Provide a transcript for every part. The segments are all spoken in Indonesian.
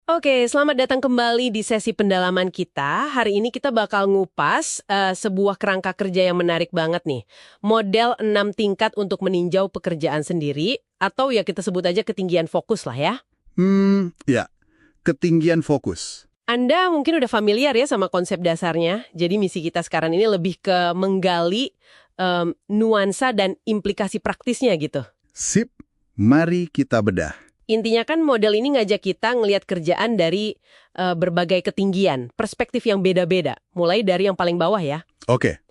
Oke, selamat datang kembali di sesi pendalaman kita. Hari ini kita bakal ngupas sebuah kerangka kerja yang menarik banget nih. Model 6 tingkat untuk meninjau pekerjaan sendiri, atau ya kita sebut aja ketinggian fokus lah ya. Ya, ketinggian fokus. Anda mungkin udah familiar ya sama konsep dasarnya. Jadi misi kita sekarang ini lebih ke menggali nuansa dan implikasi praktisnya gitu. Sip, mari kita bedah. Intinya kan model ini ngajak kita ngelihat kerjaan dari berbagai ketinggian, perspektif yang beda-beda. Mulai dari yang paling bawah ya. Oke,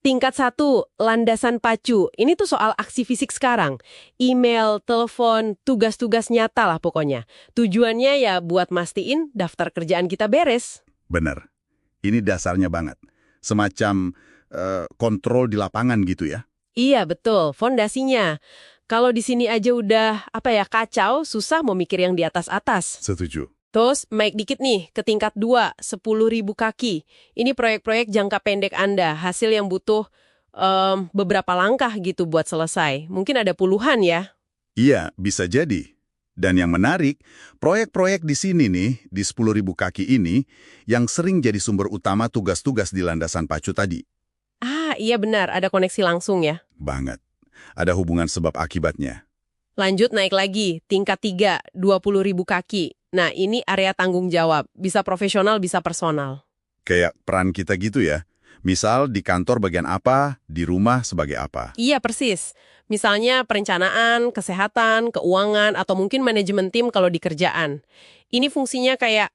Tingkat 1, landasan pacu. Ini tuh soal aksi fisik sekarang. Email, telepon, tugas-tugas nyata lah pokoknya. Tujuannya ya buat mastiin daftar kerjaan kita beres. benar. Ini dasarnya banget. Semacam kontrol di lapangan gitu ya. Iya, betul. Fondasinya. Kalau di sini aja udah, kacau, susah mau mikir yang di atas-atas. Setuju. Terus, naik dikit nih, ke tingkat 2, 10.000 kaki. Ini proyek-proyek jangka pendek Anda, hasil yang butuh beberapa langkah gitu buat selesai. Mungkin ada puluhan ya. Iya, bisa jadi. Dan yang menarik, proyek-proyek di sini nih, di 10.000 kaki ini, yang sering jadi sumber utama tugas-tugas di landasan pacu tadi. Ah, iya benar, ada koneksi langsung ya. Banget. Ada hubungan sebab akibatnya. Lanjut naik lagi, tingkat 3, 20.000 kaki. Nah, ini area tanggung jawab, bisa profesional, bisa personal. Kayak peran kita gitu ya. Misal di kantor bagian apa, di rumah sebagai apa. Iya, persis. Misalnya perencanaan, kesehatan, keuangan, atau mungkin manajemen tim kalau di kerjaan. Ini fungsinya kayak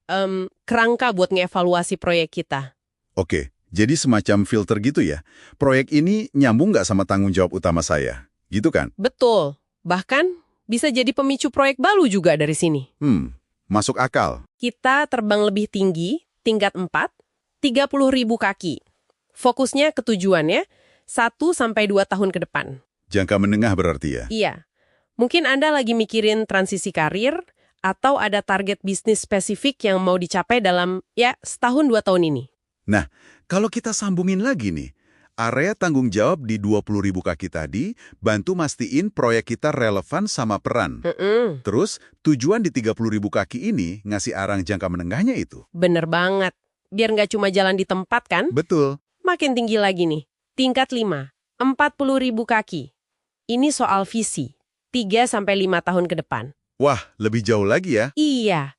kerangka buat ngevaluasi proyek kita. Oke, jadi semacam filter gitu ya. Proyek ini nyambung nggak sama tanggung jawab utama saya? Gitu kan? Betul. Bahkan bisa jadi pemicu proyek baru juga dari sini. Masuk akal. Kita terbang lebih tinggi, tingkat 4, 30.000 kaki. Fokusnya ke tujuannya, 1-2 tahun ke depan. Jangka menengah berarti ya? Iya. Mungkin Anda lagi mikirin transisi karir, atau ada target bisnis spesifik yang mau dicapai dalam, 1-2 tahun ini. Nah, kalau kita sambungin lagi nih, area tanggung jawab di 20.000 kaki tadi bantu mastiin proyek kita relevan sama peran. Terus, tujuan di 30.000 kaki ini ngasih arang jangka menengahnya itu. Bener banget. Biar nggak cuma jalan di tempat kan? Betul. Makin tinggi lagi nih. Tingkat 5, 40.000 kaki. Ini soal visi. 3-5 tahun ke depan. Wah, lebih jauh lagi ya? Iya.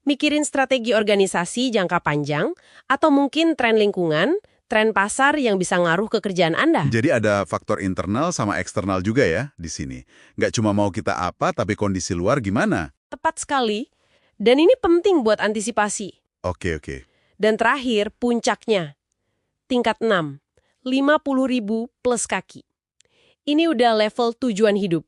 Mikirin strategi organisasi jangka panjang, atau mungkin tren lingkungan, tren pasar yang bisa ngaruh ke kerjaan Anda. Jadi ada faktor internal sama eksternal juga ya di sini. Nggak cuma mau kita apa, tapi kondisi luar gimana? Tepat sekali. Dan ini penting buat antisipasi. Oke. Dan terakhir, puncaknya. Tingkat 6, 50.000 plus kaki. Ini udah level tujuan hidup.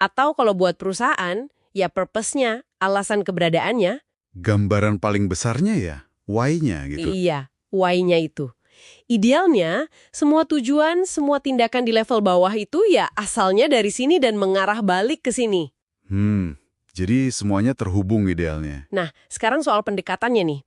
Atau kalau buat perusahaan, ya purpose-nya, alasan keberadaannya. Gambaran paling besarnya ya, why-nya gitu. Iya, why-nya itu. Idealnya, semua tujuan, semua tindakan di level bawah itu ya asalnya dari sini dan mengarah balik ke sini. Jadi semuanya terhubung idealnya. Nah, sekarang soal pendekatannya nih.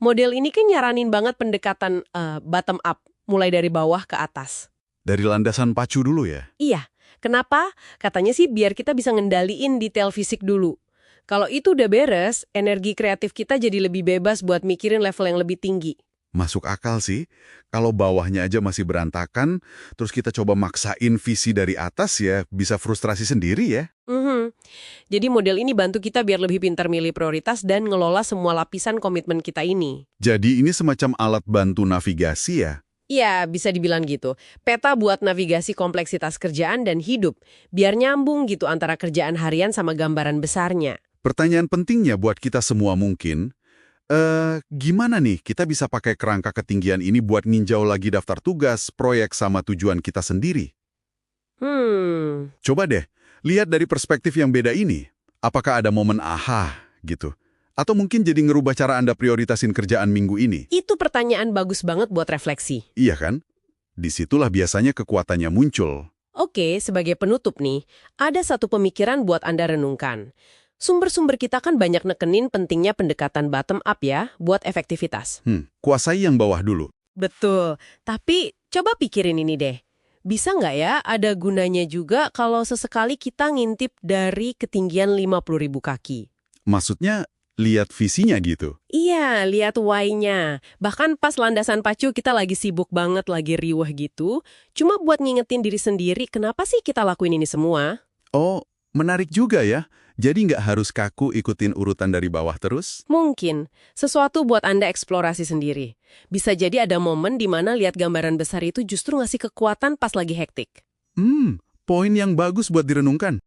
Model ini kan nyaranin banget pendekatan bottom up, mulai dari bawah ke atas. Dari landasan pacu dulu ya? Iya. Kenapa? Katanya sih biar kita bisa ngendaliin detail fisik dulu. Kalau itu udah beres, energi kreatif kita jadi lebih bebas buat mikirin level yang lebih tinggi. Masuk akal sih. Kalau bawahnya aja masih berantakan, terus kita coba maksain visi dari atas ya, bisa frustrasi sendiri ya. Jadi model ini bantu kita biar lebih pintar milih prioritas dan ngelola semua lapisan komitmen kita ini. Jadi ini semacam alat bantu navigasi ya? Iya, bisa dibilang gitu. Peta buat navigasi kompleksitas kerjaan dan hidup, biar nyambung gitu antara kerjaan harian sama gambaran besarnya. Pertanyaan pentingnya buat kita semua mungkin, gimana nih kita bisa pakai kerangka ketinggian ini buat ninjau lagi daftar tugas, proyek, sama tujuan kita sendiri? Coba deh, lihat dari perspektif yang beda ini. Apakah ada momen aha gitu? Atau mungkin jadi ngerubah cara Anda prioritasin kerjaan minggu ini? Itu pertanyaan bagus banget buat refleksi. Iya kan? Disitulah biasanya kekuatannya muncul. Oke, sebagai penutup nih, ada satu pemikiran buat Anda renungkan. Sumber-sumber kita kan banyak nekenin pentingnya pendekatan bottom up ya, buat efektivitas. Kuasai yang bawah dulu. Betul, tapi coba pikirin ini deh. Bisa nggak ya ada gunanya juga kalau sesekali kita ngintip dari ketinggian 50.000 kaki? Maksudnya lihat visinya gitu. Iya, lihat why-nya. Bahkan pas landasan pacu kita lagi sibuk banget, lagi riweh gitu. Cuma buat ngingetin diri sendiri, kenapa sih kita lakuin ini semua? Oh, menarik juga ya. Jadi nggak harus kaku ikutin urutan dari bawah terus? Mungkin, sesuatu buat Anda eksplorasi sendiri. Bisa jadi ada momen di mana lihat gambaran besar itu justru ngasih kekuatan pas lagi hektik. Poin yang bagus buat direnungkan.